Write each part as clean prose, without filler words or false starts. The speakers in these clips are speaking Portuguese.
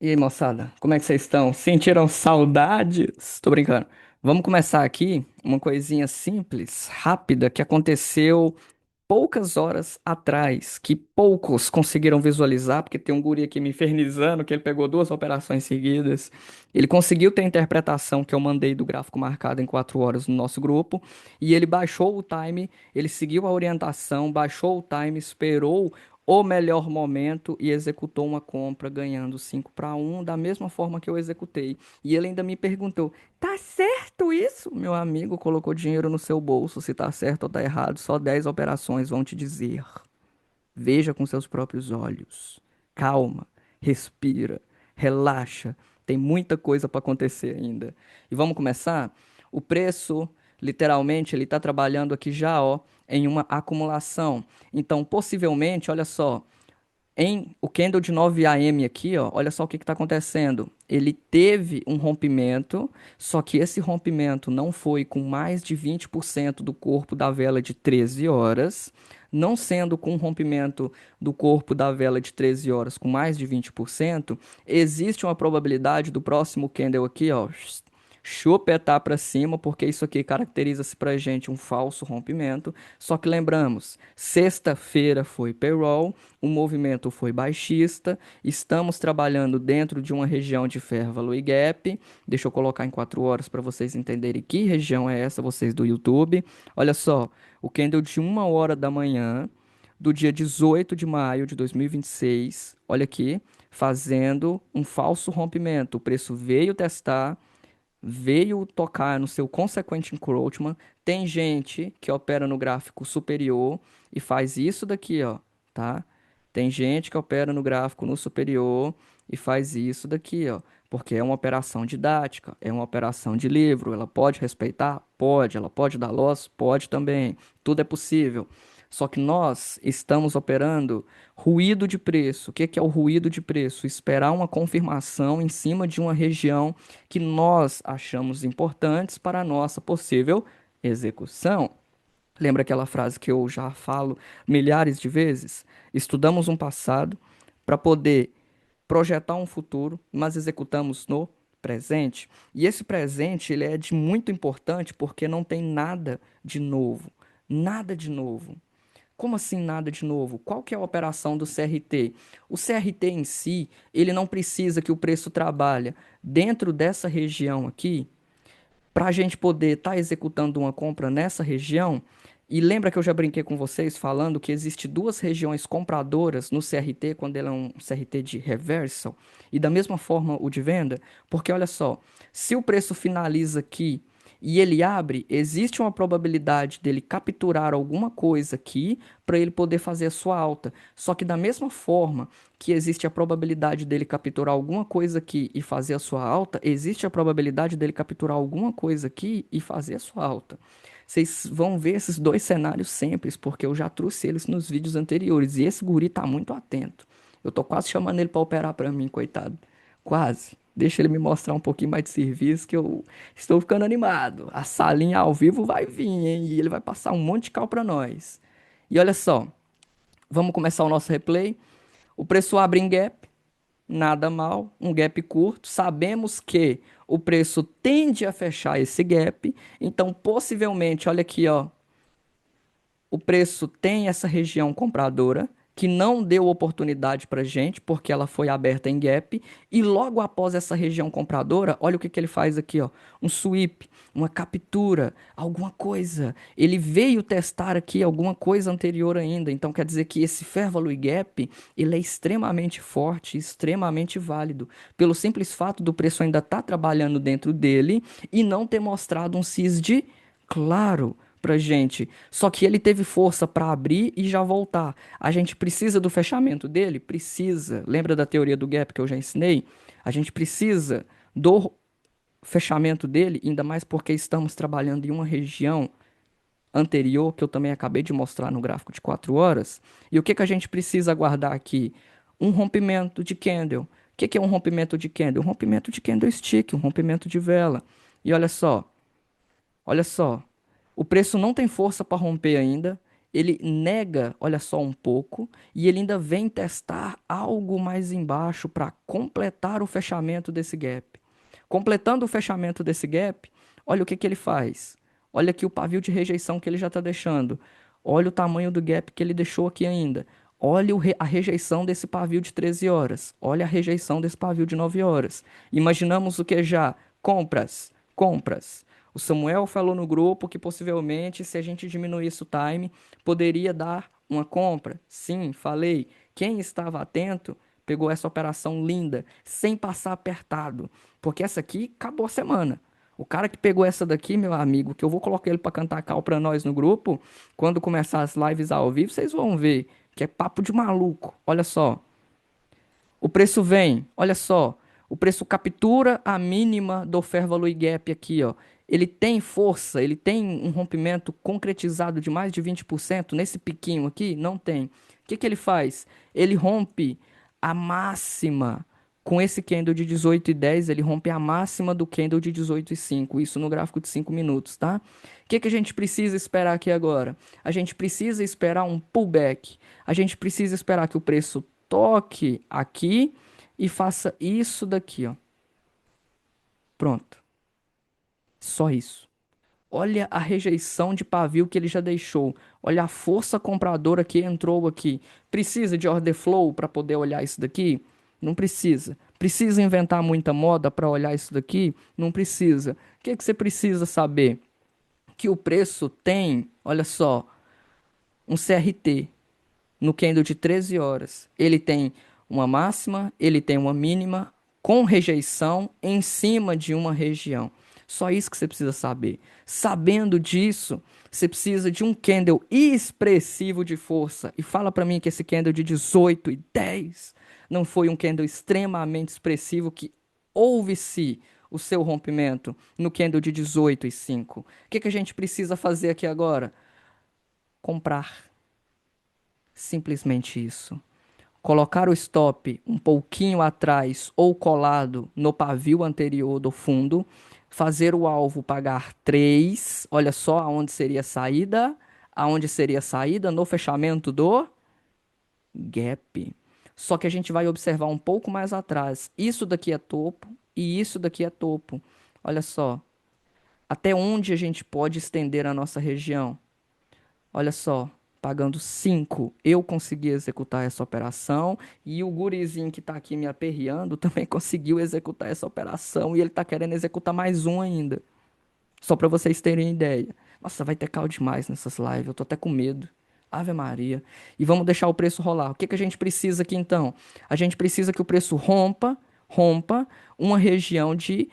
E aí, moçada, como é que vocês estão? Sentiram saudades? Tô brincando. Vamos começar aqui uma coisinha simples, rápida, que aconteceu poucas horas atrás, que poucos conseguiram visualizar, porque tem um guri aqui me infernizando, que ele pegou duas operações seguidas. Ele conseguiu ter a interpretação que eu mandei do gráfico marcado em 4 horas no nosso grupo, e ele baixou o time, ele seguiu a orientação, baixou o time, esperou o melhor momento e executou uma compra ganhando 5-1, da mesma forma que eu executei. E ele ainda me perguntou: tá certo isso? Meu amigo colocou dinheiro no seu bolso. Se tá certo ou tá errado, só 10 operações vão te dizer. Veja com seus próprios olhos. Calma, respira, relaxa. Tem muita coisa para acontecer ainda. E vamos começar? O preço, literalmente, ele está trabalhando aqui já, ó, em uma acumulação. Então, possivelmente, olha só, em o candle de 9 AM aqui, ó, olha só o que está acontecendo. Ele teve um rompimento, só que esse rompimento não foi com mais de 20% do corpo da vela de 13 horas. Não sendo com um rompimento do corpo da vela de 13 horas com mais de 20%, existe uma probabilidade do próximo candle aqui, ó, chupetar para cima, porque isso aqui caracteriza-se para gente um falso rompimento. Só que lembramos, sexta-feira foi payroll, o movimento foi baixista, estamos trabalhando dentro de uma região de Fair Value Gap. Deixa eu colocar em 4 horas para vocês entenderem que região é essa, vocês do YouTube. Olha só, o candle de 1 hora da manhã, do dia 18 de maio de 2026, olha aqui, fazendo um falso rompimento. O preço veio testar, veio tocar no seu consequent encroachment. Tem gente que opera no gráfico superior e faz isso daqui, ó, tá? Tem gente que opera no gráfico no superior e faz isso daqui, ó, porque é uma operação didática, é uma operação de livro. Ela pode respeitar? Pode. Ela pode dar loss? Pode também. Tudo é possível. Só que nós estamos operando ruído de preço. O que que é o ruído de preço? Esperar uma confirmação em cima de uma região que nós achamos importantes para a nossa possível execução. Lembra aquela frase que eu já falo milhares de vezes? Estudamos um passado para poder projetar um futuro, mas executamos no presente. E esse presente, ele é de muito importante porque não tem nada de novo. Nada de novo. Como assim nada de novo? Qual que é a operação do CRT? O CRT em si, ele não precisa que o preço trabalhe dentro dessa região aqui para a gente poder estar executando uma compra nessa região. E lembra que eu já brinquei com vocês falando que existe duas regiões compradoras no CRT quando ele é um CRT de reversal e da mesma forma o de venda, porque olha só, se o preço finaliza aqui e ele abre, existe uma probabilidade dele capturar alguma coisa aqui para ele poder fazer a sua alta. Só que da mesma forma que existe a probabilidade dele capturar alguma coisa aqui e fazer a sua alta, existe a probabilidade dele capturar alguma coisa aqui e fazer a sua alta. Vocês vão ver esses dois cenários sempre, porque eu já trouxe eles nos vídeos anteriores e esse guri tá muito atento. Eu tô quase chamando ele para operar para mim, coitado. Quase. Deixa ele me mostrar um pouquinho mais de serviço que eu estou ficando animado. A salinha ao vivo vai vir, hein? E ele vai passar um monte de cal para nós. E olha só, vamos começar o nosso replay. O preço abre em gap, nada mal, um gap curto. Sabemos que o preço tende a fechar esse gap, então possivelmente, olha aqui, ó, o preço tem essa região compradora que não deu oportunidade para gente porque ela foi aberta em gap e logo após essa região compradora, olha o que que ele faz aqui, ó, um sweep, uma captura, alguma coisa. Ele veio testar aqui alguma coisa anterior ainda, então quer dizer que esse Fair Value Gap ele é extremamente forte, extremamente válido, pelo simples fato do preço ainda estar trabalhando dentro dele e não ter mostrado um CISD claro pra gente. Só que ele teve força para abrir e já voltar. A gente precisa do fechamento dele? Precisa. Lembra da teoria do gap que eu já ensinei? A gente precisa do fechamento dele, ainda mais porque estamos trabalhando em uma região anterior que eu também acabei de mostrar no gráfico de 4 horas. E o que que a gente precisa aguardar aqui? Um rompimento de candle. O que que é um rompimento de candle? Um rompimento de candlestick, um rompimento de vela. E olha só, olha só. O preço não tem força para romper ainda. ele nega, olha só, um pouco, e ele ainda vem testar algo mais embaixo para completar o fechamento desse gap. Completando o fechamento desse gap, olha o que que ele faz. Olha aqui o pavio de rejeição que ele já está deixando. Olha o tamanho do gap que ele deixou aqui ainda. Olha a rejeição desse pavio de 13 horas. Olha a rejeição desse pavio de 9 horas. Imaginamos o que já? Compras, compras. O Samuel falou no grupo que possivelmente, se a gente diminuísse o time, poderia dar uma compra. Sim, falei. Quem estava atento pegou essa operação linda, sem passar apertado. Porque essa aqui acabou a semana. O cara que pegou essa daqui, meu amigo, que eu vou colocar ele para cantar cal para nós no grupo, quando começar as lives ao vivo, vocês vão ver que é papo de maluco. Olha só. O preço vem, olha só, o preço captura a mínima do Fair Value Gap aqui, ó. Ele tem força, ele tem um rompimento concretizado de mais de 20% nesse piquinho aqui? Não tem. O que que ele faz? Ele rompe a máxima. Com esse candle de 18,10, ele rompe a máxima do candle de 18,5. Isso no gráfico de 5 minutos, tá? O que que a gente precisa esperar aqui agora? A gente precisa esperar um pullback. A gente precisa esperar que o preço toque aqui e faça isso daqui, ó. Pronto. Só isso. Olha a rejeição de pavio que ele já deixou. Olha a força compradora que entrou aqui. Precisa de order flow para poder olhar isso daqui? Não precisa. Precisa inventar muita moda para olhar isso daqui? Não precisa. O que que você precisa saber? Que o preço tem, olha só, um CRT no candle de 13 horas. Ele tem uma máxima, ele tem uma mínima com rejeição em cima de uma região. Só isso que você precisa saber. Sabendo disso, você precisa de um candle expressivo de força. E fala para mim que esse candle de 18 e 10 não foi um candle extremamente expressivo que houve-se o seu rompimento no candle de 18 e 5. O que que a gente precisa fazer aqui agora? Comprar. Simplesmente isso. Colocar o stop um pouquinho atrás ou colado no pavio anterior do fundo, fazer o alvo pagar 3. Olha só aonde seria a saída, aonde seria a saída no fechamento do gap. Só que a gente vai observar um pouco mais atrás. Isso daqui é topo e isso daqui é topo. Olha só, até onde a gente pode estender a nossa região? Olha só, pagando 5, eu consegui executar essa operação e o gurizinho que tá aqui me aperreando também conseguiu executar essa operação e ele tá querendo executar mais um ainda. Só para vocês terem ideia. Nossa, vai ter cal demais nessas lives, eu tô até com medo. Ave Maria. E vamos deixar o preço rolar. O que que a gente precisa aqui então? A gente precisa que o preço rompa uma região de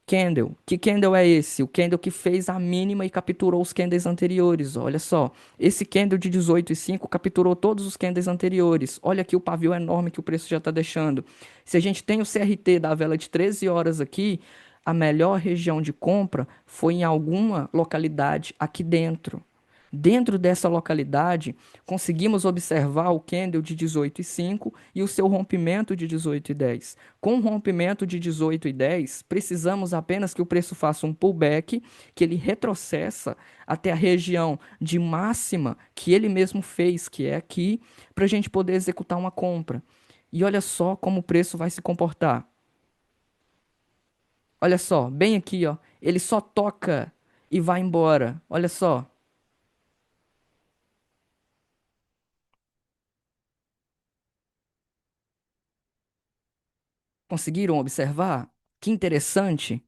candle. Que candle é esse? O candle que fez a mínima e capturou os candles anteriores. Olha só. Esse candle de 18,5 capturou todos os candles anteriores. Olha aqui o pavio enorme que o preço já está deixando. Se a gente tem o CRT da vela de 13 horas aqui, a melhor região de compra foi em alguma localidade aqui dentro. Dentro dessa localidade, conseguimos observar o candle de 18,5 e o seu rompimento de 18,10. Com o rompimento de 18,10, precisamos apenas que o preço faça um pullback, que ele retrocessa até a região de máxima que ele mesmo fez, que é aqui, para a gente poder executar uma compra. E olha só como o preço vai se comportar. Olha só, bem aqui, ó, ele só toca e vai embora. Olha só. Conseguiram observar? Que interessante.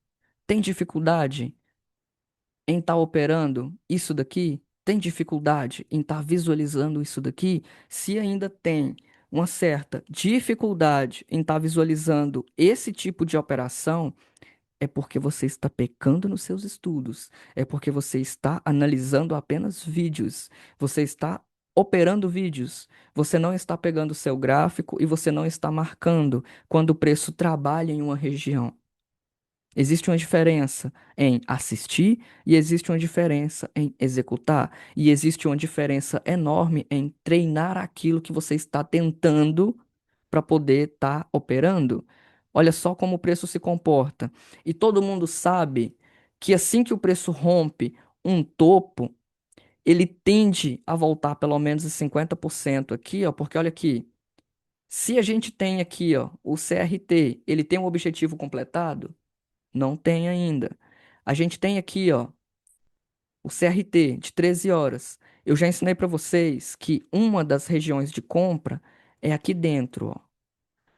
Tem dificuldade em estar operando isso daqui? Tem dificuldade em estar visualizando isso daqui? Se ainda tem uma certa dificuldade em estar visualizando esse tipo de operação, é porque você está pecando nos seus estudos. É porque você está analisando apenas vídeos. Você está operando vídeos. Você não está pegando o seu gráfico e você não está marcando quando o preço trabalha em uma região. Existe uma diferença em assistir e existe uma diferença em executar. E existe uma diferença enorme em treinar aquilo que você está tentando para poder estar operando. Olha só como o preço se comporta. E todo mundo sabe que assim que o preço rompe um topo, ele tende a voltar pelo menos em 50% aqui, ó, porque olha aqui, se a gente tem aqui, ó, o CRT, ele tem um objetivo completado? Não tem ainda. A gente tem aqui, ó, o CRT de 13 horas. Eu já ensinei para vocês que uma das regiões de compra é aqui dentro, ó.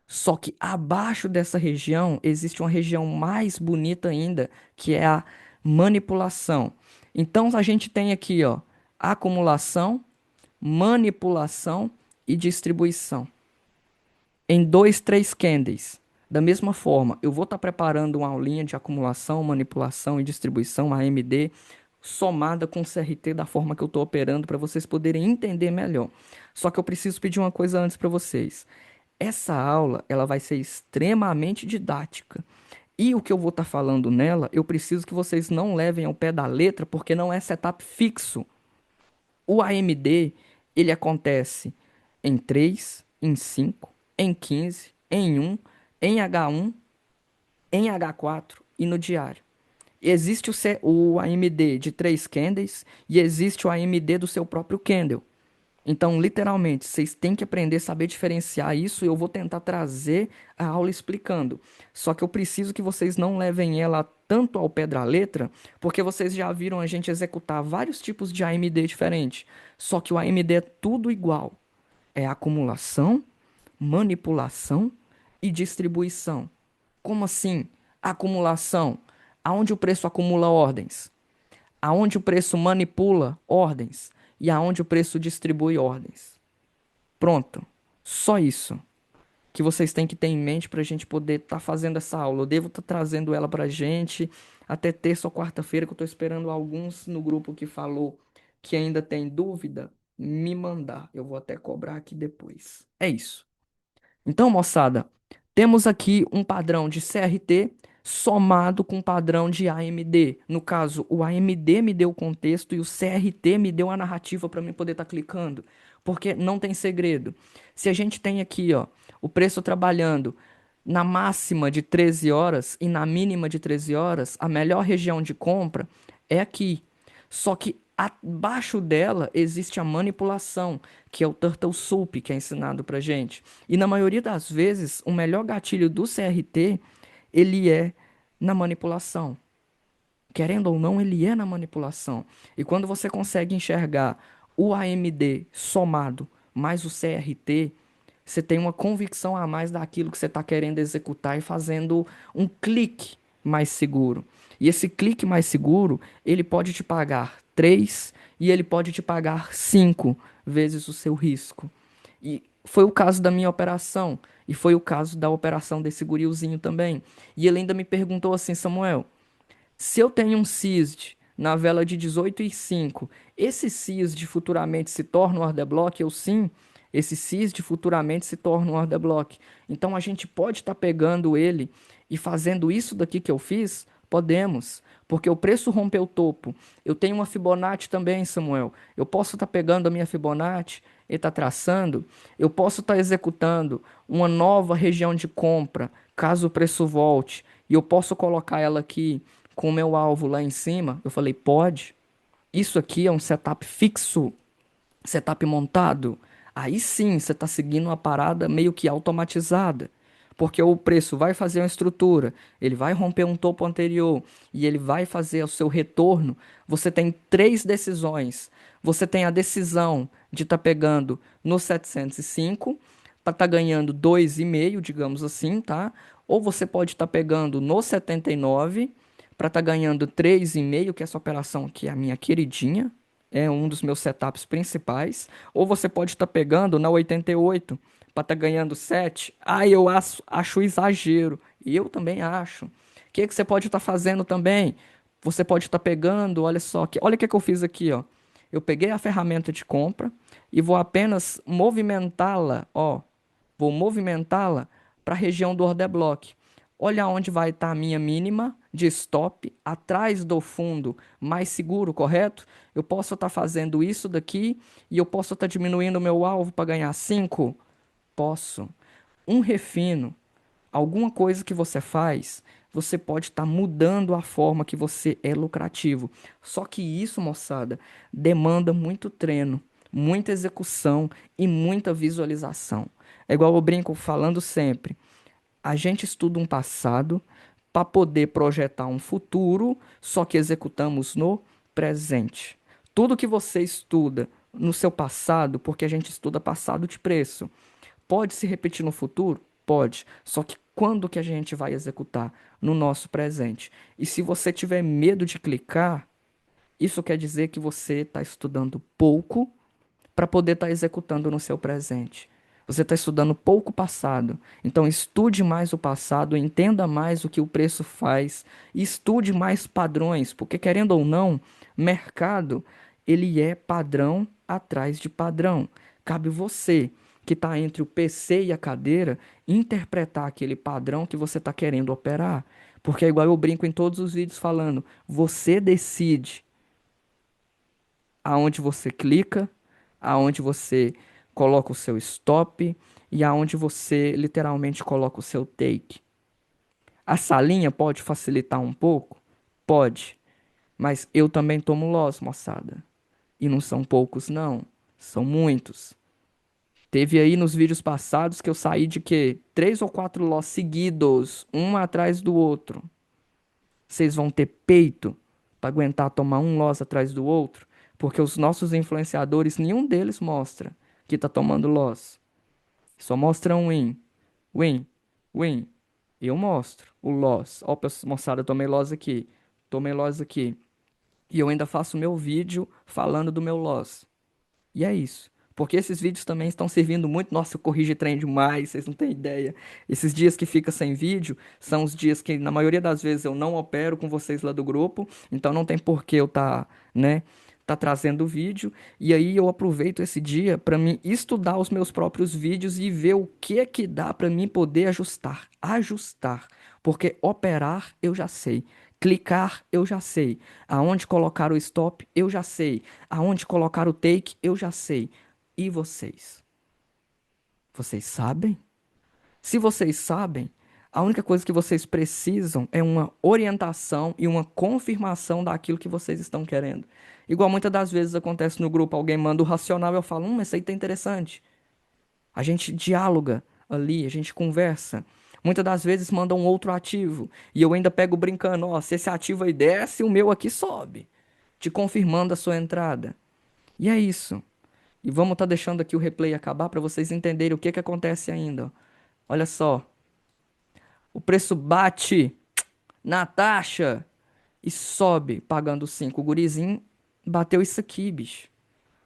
Só que abaixo dessa região existe uma região mais bonita ainda, que é a manipulação. Então a gente tem aqui, ó, acumulação, manipulação e distribuição em dois, três candles. Da mesma forma, eu vou estar preparando uma aulinha de acumulação, manipulação e distribuição AMD somada com CRT da forma que eu estou operando para vocês poderem entender melhor. Só que eu preciso pedir uma coisa antes para vocês. Essa aula, ela vai ser extremamente didática. E o que eu vou estar falando nela, eu preciso que vocês não levem ao pé da letra, porque não é setup fixo. O AMD, ele acontece em 3, em 5, em 15, em um, em H1, em H4 e no diário. Existe o AMD de 3 candles e existe o AMD do seu próprio candle. Então, literalmente, vocês têm que aprender a saber diferenciar isso e eu vou tentar trazer a aula explicando. Só que eu preciso que vocês não levem ela tanto ao pé da letra, porque vocês já viram a gente executar vários tipos de AMD diferentes. Só que o AMD é tudo igual. É acumulação, manipulação e distribuição. Como assim? Acumulação. Aonde o preço acumula ordens? Aonde o preço manipula ordens? E aonde o preço distribui ordens? Pronto. Só isso que vocês têm que ter em mente para a gente poder estar fazendo essa aula. Eu devo estar trazendo ela para a gente até terça ou quarta-feira, que eu estou esperando alguns no grupo que falou que ainda tem dúvida, me mandar. Eu vou até cobrar aqui depois. É isso. Então, moçada, temos aqui um padrão de CRT somado com um padrão de AMD. No caso, o AMD me deu o contexto e o CRT me deu a narrativa para mim poder estar clicando. Porque não tem segredo. Se a gente tem aqui, ó, o preço trabalhando na máxima de 13 horas e na mínima de 13 horas, a melhor região de compra é aqui. Só que abaixo dela existe a manipulação, que é o Turtle Soup, que é ensinado pra gente. E na maioria das vezes, o melhor gatilho do CRT, ele é na manipulação. Querendo ou não, ele é na manipulação. E quando você consegue enxergar o AMD somado mais o CRT, você tem uma convicção a mais daquilo que você está querendo executar e fazendo um clique mais seguro. E esse clique mais seguro, ele pode te pagar 3 e ele pode te pagar 5 vezes o seu risco. E foi o caso da minha operação. E foi o caso da operação desse gurilzinho também. E ele ainda me perguntou assim, Samuel, se eu tenho um CISD na vela de 18,5, esse CISD futuramente se torna um order block? Eu sim, esse CISD futuramente se torna um order block. Então a gente pode estar pegando ele e fazendo isso daqui que eu fiz? Podemos, porque o preço rompeu o topo. Eu tenho uma Fibonacci também, Samuel. Eu posso estar pegando a minha Fibonacci e estar traçando. Eu posso estar executando uma nova região de compra, caso o preço volte, e eu posso colocar ela aqui com o meu alvo lá em cima. Eu falei, pode. Isso aqui é um setup fixo, setup montado. Aí sim, você está seguindo uma parada meio que automatizada. Porque o preço vai fazer uma estrutura, ele vai romper um topo anterior e ele vai fazer o seu retorno. Você tem três decisões. Você tem a decisão de estar pegando no 705 para estar ganhando 2,5, digamos assim, tá? Ou você pode estar pegando no 79 para estar ganhando 3,5, que essa operação aqui é a minha queridinha, é um dos meus setups principais. Ou você pode estar pegando na 88 para estar ganhando 7. Ah, eu acho exagero. E eu também acho. O que você pode estar fazendo também? Você pode estar pegando, olha só, olha o que eu fiz aqui, ó. Eu peguei a ferramenta de compra e vou apenas movimentá-la, ó. Vou movimentá-la para a região do order block. Olha onde vai estar a minha mínima de stop, atrás do fundo mais seguro, correto? Eu posso estar fazendo isso daqui e eu posso estar diminuindo o meu alvo para ganhar 5. Posso. Um refino, alguma coisa que você faz, você pode estar mudando a forma que você é lucrativo. Só que isso, moçada, demanda muito treino, muita execução e muita visualização. É igual eu brinco falando sempre. A gente estuda um passado para poder projetar um futuro, só que executamos no presente. Tudo que você estuda no seu passado, porque a gente estuda passado de preço, pode se repetir no futuro? Pode. Só que quando que a gente vai executar? No nosso presente. E se você tiver medo de clicar, isso quer dizer que você está estudando pouco para poder estar executando no seu presente. Você está estudando pouco passado, então estude mais o passado, entenda mais o que o preço faz, e estude mais padrões, porque querendo ou não, mercado ele é padrão atrás de padrão. Cabe você que está entre o PC e a cadeira interpretar aquele padrão que você está querendo operar, porque é igual eu brinco em todos os vídeos falando, você decide aonde você clica, aonde você coloca o seu stop e aonde você literalmente coloca o seu take. A salinha pode facilitar um pouco? Pode, mas eu também tomo loss, moçada. E não são poucos, não. São muitos. Teve aí nos vídeos passados que eu saí de quê? 3 ou 4 loss seguidos, um atrás do outro. Vocês vão ter peito para aguentar tomar um loss atrás do outro? Porque os nossos influenciadores, nenhum deles mostra que tá tomando loss. Só mostra um win. Win. Win. Eu mostro o loss. Ó, moçada, eu tomei loss aqui. Tomei loss aqui. E eu ainda faço meu vídeo falando do meu loss. E é isso. Porque esses vídeos também estão servindo muito. Nossa, eu corrigi trem demais, vocês não têm ideia. Esses dias que fica sem vídeo são os dias que, na maioria das vezes, eu não opero com vocês lá do grupo. Então não tem por que eu né, tá trazendo o vídeo. E aí eu aproveito esse dia para mim estudar os meus próprios vídeos e ver o que é que dá para mim poder ajustar. Ajustar. Porque operar eu já sei. Clicar, eu já sei. Aonde colocar o stop, eu já sei. Aonde colocar o take, eu já sei. E vocês? Vocês sabem? Se vocês sabem, a única coisa que vocês precisam é uma orientação e uma confirmação daquilo que vocês estão querendo. Igual muitas das vezes acontece no grupo, alguém manda o racional e eu falo, isso aí tá interessante. A gente dialoga ali, a gente conversa. Muitas das vezes manda um outro ativo. E eu ainda pego brincando, ó, se esse ativo aí desce, o meu aqui sobe. Te confirmando a sua entrada. E é isso. E vamos estar deixando aqui o replay acabar para vocês entenderem o que que acontece ainda. Ó. Olha só. O preço bate na taxa e sobe pagando 5. O gurizinho bateu isso aqui, bicho.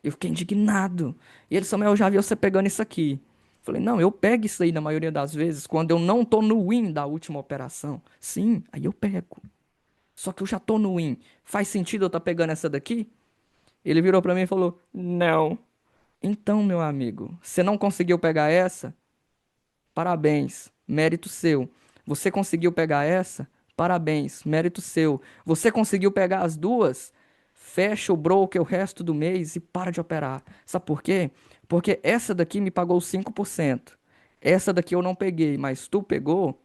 Eu fiquei indignado. E ele Samuel, eu já vi você pegando isso aqui. Falei, não, eu pego isso aí na maioria das vezes, quando eu não tô no win da última operação. Sim, aí eu pego. Só que eu já tô no win. Faz sentido eu estar pegando essa daqui? Ele virou pra mim e falou, não. Então, meu amigo, você não conseguiu pegar essa? Parabéns, mérito seu. Você conseguiu pegar essa? Parabéns, mérito seu. Você conseguiu pegar as duas? Fecha o broker o resto do mês e para de operar. Sabe por quê? Porque essa daqui me pagou 5%. Essa daqui eu não peguei, mas tu pegou,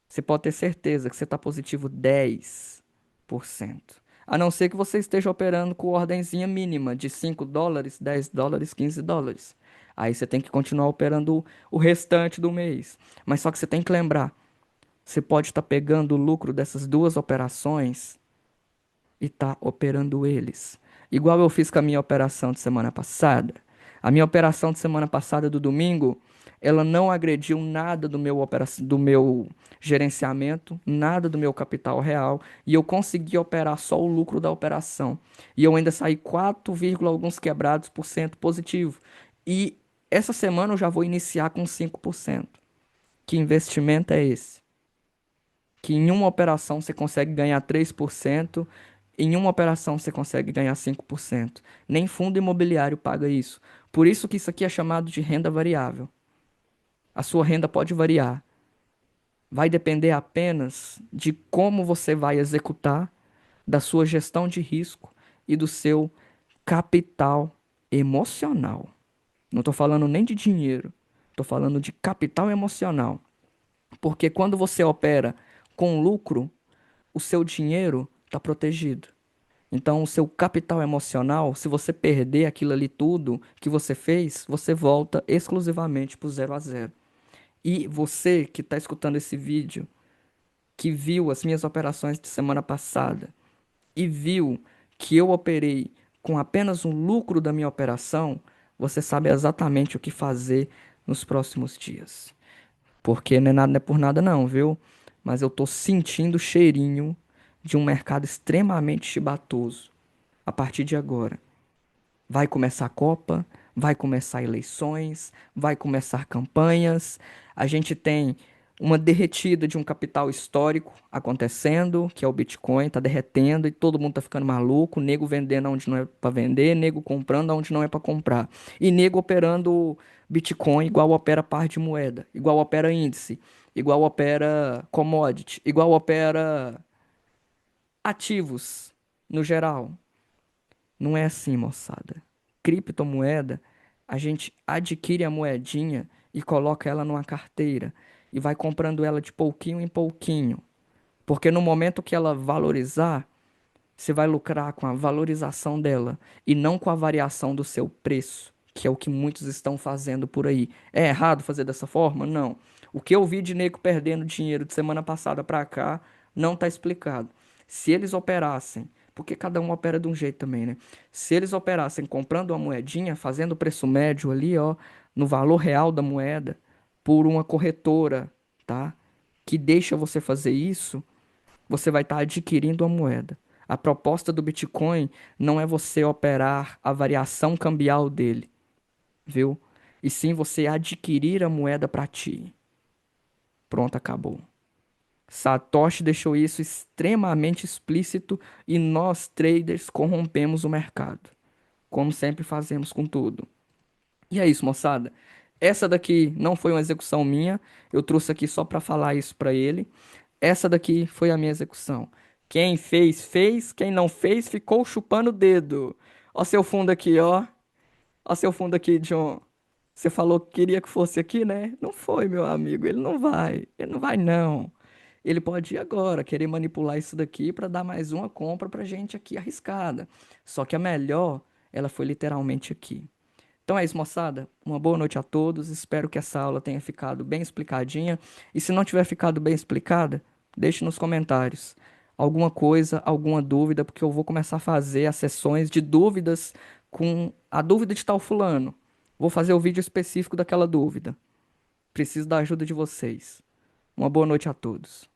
você pode ter certeza que você está positivo 10%. A não ser que você esteja operando com ordenzinha mínima de US$ 5, US$ 10, US$ 15. Aí você tem que continuar operando o restante do mês. Mas só que você tem que lembrar, você pode estar pegando o lucro dessas duas operações e tá operando eles. Igual eu fiz com a minha operação de semana passada. A minha operação de semana passada do domingo, ela não agrediu nada do meu gerenciamento, nada do meu capital real, e eu consegui operar só o lucro da operação. E eu ainda saí 4, alguns quebrados por cento positivo. E essa semana eu já vou iniciar com 5%. Que investimento é esse? Que em uma operação você consegue ganhar 3%, em uma operação você consegue ganhar 5%. Nem fundo imobiliário paga isso. Por isso que isso aqui é chamado de renda variável. A sua renda pode variar. Vai depender apenas de como você vai executar, da sua gestão de risco e do seu capital emocional. Não estou falando nem de dinheiro, estou falando de capital emocional. Porque quando você opera Com lucro, o seu dinheiro está protegido. Então, o seu capital emocional, se você perder aquilo ali tudo que você fez, você volta exclusivamente para o 0 a 0. E você que está escutando esse vídeo, que viu as minhas operações de semana passada e viu que eu operei com apenas um lucro da minha operação, você sabe exatamente o que fazer nos próximos dias. Porque não é por nada não, viu? Mas eu tô sentindo o cheirinho de um mercado extremamente chibatoso a partir de agora. Vai começar a Copa, vai começar eleições, vai começar campanhas. A gente tem uma derretida de um capital histórico acontecendo, que é o Bitcoin, tá derretendo e todo mundo tá ficando maluco, nego vendendo onde não é para vender, nego comprando onde não é para comprar. E nego operando Bitcoin igual opera par de moeda, igual opera índice, igual opera commodity, igual opera ativos no geral. Não é assim, moçada. Criptomoeda, a gente adquire a moedinha e coloca ela numa carteira e vai comprando ela de pouquinho em pouquinho. Porque no momento que ela valorizar, você vai lucrar com a valorização dela e não com a variação do seu preço, que é o que muitos estão fazendo por aí. É errado fazer dessa forma? Não. O que eu vi de nego perdendo dinheiro de semana passada para cá não está explicado. Se eles operassem, porque cada um opera de um jeito também, né? Se eles operassem comprando uma moedinha, fazendo o preço médio ali, ó, no valor real da moeda, por uma corretora, tá? Que deixa você fazer isso, você vai estar adquirindo a moeda. A proposta do Bitcoin não é você operar a variação cambial dele, viu? E sim você adquirir a moeda para ti. Pronto, acabou. Satoshi deixou isso extremamente explícito e nós traders corrompemos o mercado, como sempre fazemos com tudo. E é isso, moçada. Essa daqui não foi uma execução minha, eu trouxe aqui só para falar isso para ele. Essa daqui foi a minha execução. Quem fez, fez. Quem não fez, ficou chupando o dedo. Ó seu fundo aqui, ó. Ó seu fundo aqui, John. Você falou que queria que fosse aqui, né? Não foi, meu amigo. Ele não vai. Ele não vai, não. Ele pode ir agora, querer manipular isso daqui para dar mais uma compra pra gente aqui arriscada. Só que a melhor, ela foi literalmente aqui. Então é isso, moçada. Uma boa noite a todos. Espero que essa aula tenha ficado bem explicadinha. E se não tiver ficado bem explicada, deixe nos comentários alguma coisa, alguma dúvida, porque eu vou começar a fazer as sessões de dúvidas com a dúvida de tal fulano. Vou fazer o vídeo específico daquela dúvida. Preciso da ajuda de vocês. Uma boa noite a todos.